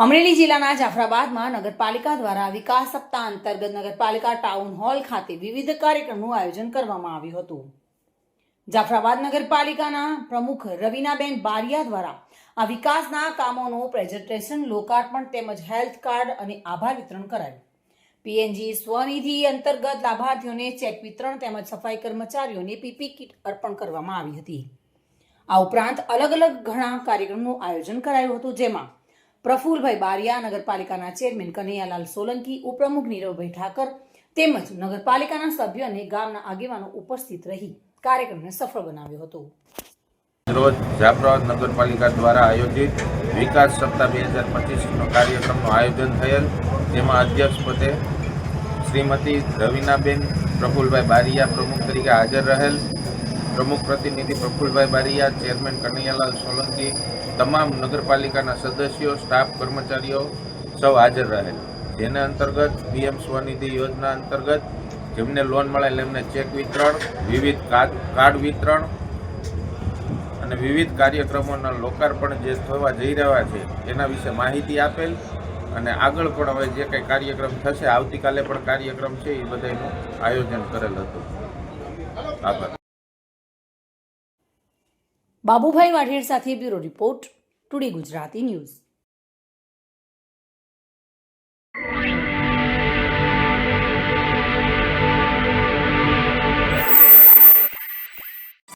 અમરેલી જિલ્લાના જાફરાબાદમાં નગરપાલિકા દ્વારા વિકાસ સપ્તાહ અંતર્ગત નગરપાલિકા ટાઉન હોલ ખાતે વિવિધ કાર્યક્રમનું આયોજન કરવામાં આવ્યું હતું. જાફરાબાદ નગરપાલિકાના પ્રમુખ રવિનાબેન બારિયા દ્વારા આ વિકાસના કામોનું પ્રેઝન્ટેશન, લોકાર્પણ તેમજ હેલ્થ કાર્ડ અને આભાર વિતરણ કરાયું. પીએનજી સ્વનિધિ અંતર્ગત લાભાર્થીઓને ચેક વિતરણ તેમજ સફાઈ કર્મચારીઓને પીપી કિટ અર્પણ કરવામાં આવી હતી. આ ઉપરાંત અલગ અલગ ઘણા કાર્યક્રમનું આયોજન કરાયું હતું, જેમાં પ્રફુલભાઈ બારિયા, નગરપાલિકાના ચેરમેન કનૈયાલાલ સોલંકી, ઉપપ્રમુખ નીરવભાઈ ઠાકર તેમજ નગરપાલિકાના સભ્યો અને ગામના આગેવાનો ઉપસ્થિત રહી કાર્યક્રમને સફળ બનાવ્યો હતો. રોજ જાફરાબાદ નગરપાલિકા દ્વારા આયોજિત વિકાસ સપ્તાહ 2025નો કાર્યક્રમનું આયોજન થયેલ, જેમાં અધ્યક્ષ પદે શ્રીમતી રવિનાબેન પ્રફુલભાઈ બારિયા પ્રમુખ તરીકે હાજર રહેલ. પ્રમુખ પ્રતિનિધિ પ્રફુલભાઈ બારિયા, ચેરમેન કનૈયાલાલ સોલંકી, તમામ નગરપાલિકાના સદસ્યો, સ્ટાફ, કર્મચારીઓ સૌ હાજર રહેલ. જેના અંતર્ગત પીએમ સ્વનિધિ યોજના અંતર્ગત જેમને લોન મળેલ એમને ચેક વિતરણ, વિવિધ કાર્ડ વિતરણ અને વિવિધ કાર્યક્રમોના લોકાર્પણ જે થવા જઈ રહ્યા છે એના વિશે માહિતી આપેલ. અને આગળ પણ હવે જે કંઈ કાર્યક્રમ થશે, આવતીકાલે પણ કાર્યક્રમ છે, એ બધાનું આયોજન કરેલ હતું. આભાર. બાબુભાઈ વાઢેર સાથે bureau report, today Gujarati news.